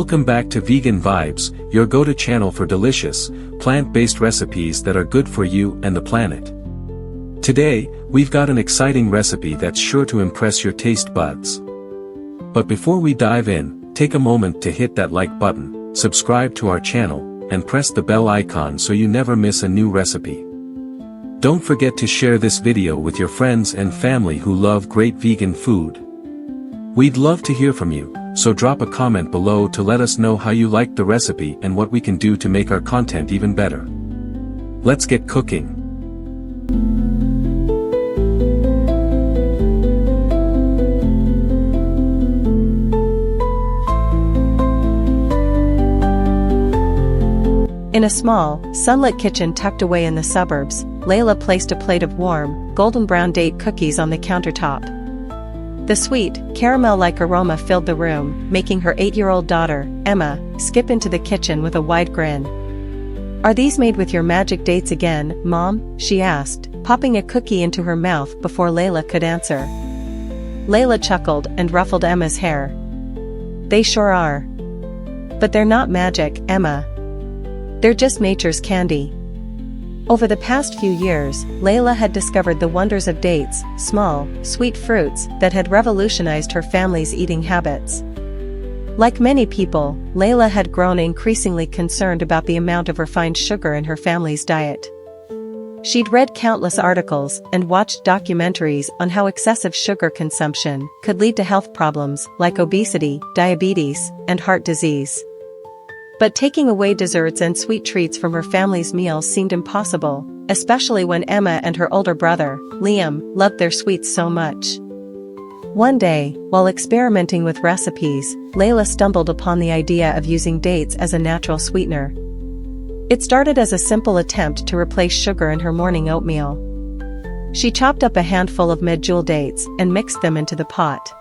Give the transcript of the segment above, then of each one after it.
Welcome back to Vegan Vibes, your go-to channel for delicious, plant-based recipes that are good for you and the planet. Today, we've got an exciting recipe that's sure to impress your taste buds. But before we dive in, take a moment to hit that like button, subscribe to our channel, and press the bell icon so you never miss a new recipe. Don't forget to share this video with your friends and family who love great vegan food. We'd love to hear from you, so drop a comment below to let us know how you liked the recipe and what we can do to make our content even better. Let's get cooking. In a small, sunlit kitchen tucked away in the suburbs, Layla placed a plate of warm, golden brown date cookies on the countertop. The sweet, caramel-like aroma filled the room, making her 8-year-old daughter, Emma, skip into the kitchen with a wide grin. "Are these made with your magic dates again, Mom?" she asked, popping a cookie into her mouth before Layla could answer. Layla chuckled and ruffled Emma's hair. "They sure are. But they're not magic, Emma. They're just nature's candy." Over the past few years, Layla had discovered the wonders of dates, small, sweet fruits that had revolutionized her family's eating habits. Like many people, Layla had grown increasingly concerned about the amount of refined sugar in her family's diet. She'd read countless articles and watched documentaries on how excessive sugar consumption could lead to health problems like obesity, diabetes, and heart disease. But taking away desserts and sweet treats from her family's meals seemed impossible, especially when Emma and her older brother, Liam, loved their sweets so much. One day, while experimenting with recipes, Layla stumbled upon the idea of using dates as a natural sweetener. It started as a simple attempt to replace sugar in her morning oatmeal. She chopped up a handful of medjool dates and mixed them into the pot.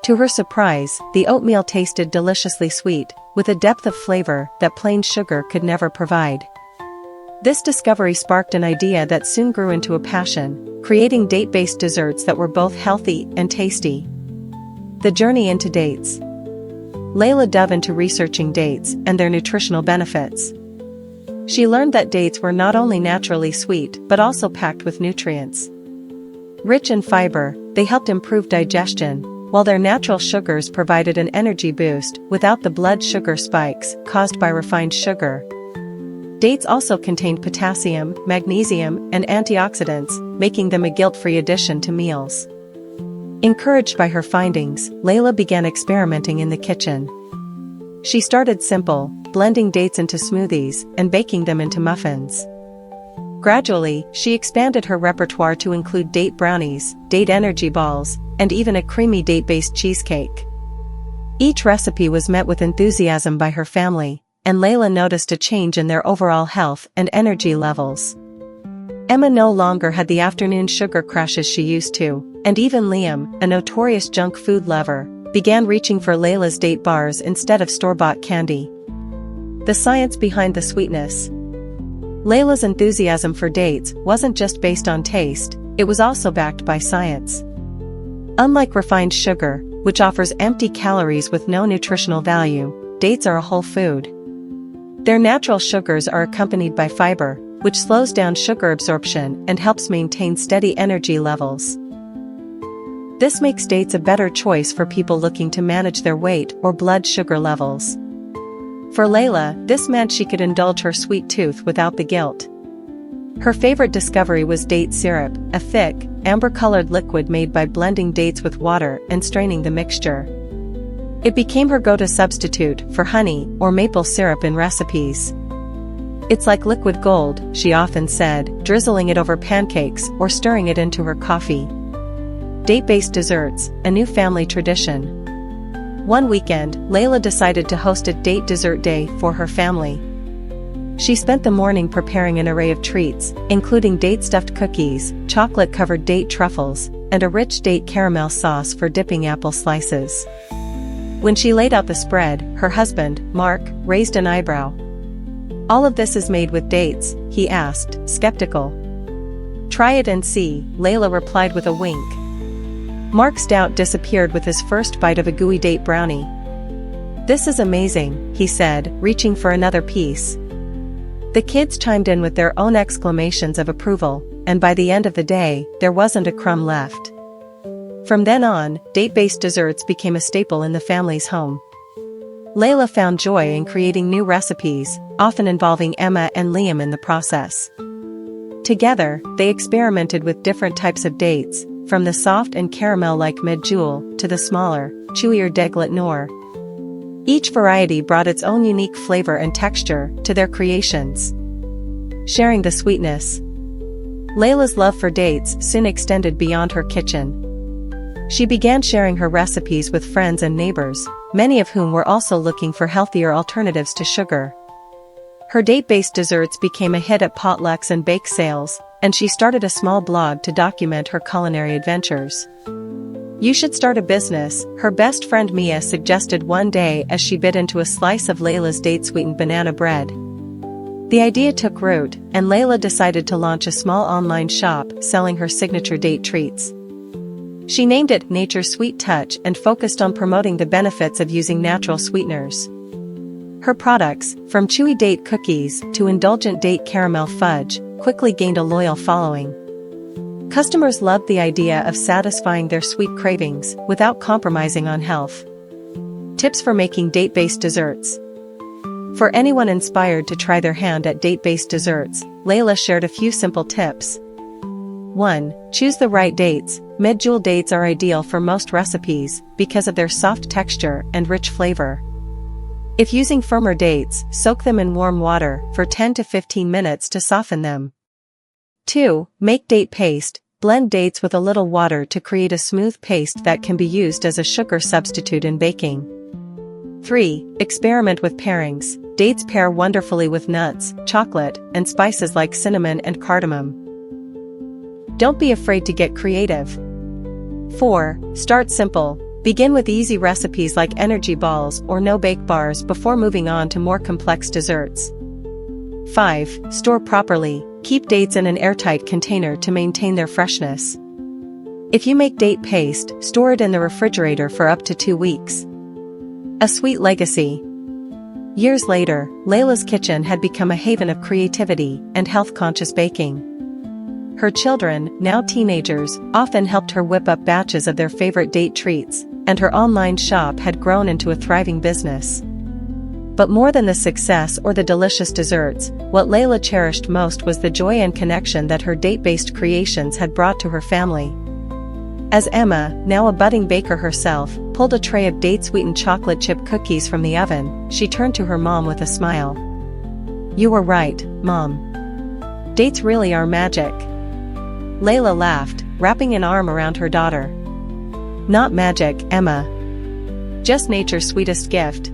To her surprise, the oatmeal tasted deliciously sweet, with a depth of flavor that plain sugar could never provide. This discovery sparked an idea that soon grew into a passion, creating date-based desserts that were both healthy and tasty. The journey into dates. Layla dove into researching dates and their nutritional benefits. She learned that dates were not only naturally sweet but also packed with nutrients. Rich in fiber, they helped improve digestion, while their natural sugars provided an energy boost without the blood sugar spikes caused by refined sugar. Dates also contained potassium, magnesium, and antioxidants, making them a guilt-free addition to meals. Encouraged by her findings, Layla began experimenting in the kitchen. She started simple, blending dates into smoothies and baking them into muffins. Gradually, she expanded her repertoire to include date brownies, date energy balls, and even a creamy date-based cheesecake. Each recipe was met with enthusiasm by her family, and Layla noticed a change in their overall health and energy levels. Emma no longer had the afternoon sugar crashes she used to, and even Liam, a notorious junk food lover, began reaching for Layla's date bars instead of store-bought candy. The science behind the sweetness. Layla's enthusiasm for dates wasn't just based on taste, it was also backed by science. Unlike refined sugar, which offers empty calories with no nutritional value, dates are a whole food. Their natural sugars are accompanied by fiber, which slows down sugar absorption and helps maintain steady energy levels. This makes dates a better choice for people looking to manage their weight or blood sugar levels. For Layla, this meant she could indulge her sweet tooth without the guilt. Her favorite discovery was date syrup, a thick, amber-colored liquid made by blending dates with water and straining the mixture. It became her go-to substitute for honey or maple syrup in recipes. "It's like liquid gold," she often said, drizzling it over pancakes or stirring it into her coffee. Date-based desserts, a new family tradition. One weekend, Layla decided to host a date dessert day for her family. She spent the morning preparing an array of treats, including date-stuffed cookies, chocolate-covered date truffles, and a rich date caramel sauce for dipping apple slices. When she laid out the spread, her husband, Mark, raised an eyebrow. "All of this is made with dates?" he asked, skeptical. "Try it and see," Layla replied with a wink. Mark's doubt disappeared with his first bite of a gooey date brownie. "This is amazing," he said, reaching for another piece. The kids chimed in with their own exclamations of approval, and by the end of the day, there wasn't a crumb left. From then on, date-based desserts became a staple in the family's home. Layla found joy in creating new recipes, often involving Emma and Liam in the process. Together, they experimented with different types of dates, from the soft and caramel-like medjool to the smaller, chewier deglet noir. Each variety brought its own unique flavor and texture to their creations. Sharing the sweetness. Layla's love for dates soon extended beyond her kitchen. She began sharing her recipes with friends and neighbors, many of whom were also looking for healthier alternatives to sugar. Her date-based desserts became a hit at potlucks and bake sales, and she started a small blog to document her culinary adventures. "You should start a business," her best friend Mia suggested one day as she bit into a slice of Layla's date-sweetened banana bread. The idea took root, and Layla decided to launch a small online shop selling her signature date treats. She named it Nature's Sweet Touch and focused on promoting the benefits of using natural sweeteners. Her products, from chewy date cookies to indulgent date caramel fudge, quickly gained a loyal following. Customers loved the idea of satisfying their sweet cravings without compromising on health. Tips for making date-based desserts. For anyone inspired to try their hand at date-based desserts, Layla shared a few simple tips. 1. Choose the right dates. Medjool dates are ideal for most recipes because of their soft texture and rich flavor. If using firmer dates, soak them in warm water for 10 to 15 minutes to soften them. 2. Make date paste. Blend dates with a little water to create a smooth paste that can be used as a sugar substitute in baking. 3. Experiment with pairings. Dates pair wonderfully with nuts, chocolate, and spices like cinnamon and cardamom. Don't be afraid to get creative. 4. Start simple. Begin with easy recipes like energy balls or no-bake bars before moving on to more complex desserts. 5. Store properly. Keep dates in an airtight container to maintain their freshness. If you make date paste, store it in the refrigerator for up to 2 weeks. A sweet legacy. Years later, Layla's kitchen had become a haven of creativity and health-conscious baking. Her children, now teenagers, often helped her whip up batches of their favorite date treats, and her online shop had grown into a thriving business. But more than the success or the delicious desserts, what Layla cherished most was the joy and connection that her date-based creations had brought to her family. As Emma, now a budding baker herself, pulled a tray of date-sweetened chocolate chip cookies from the oven, she turned to her mom with a smile. "You were right, Mom. Dates really are magic." Layla laughed, wrapping an arm around her daughter. "Not magic, Emma. Just nature's sweetest gift."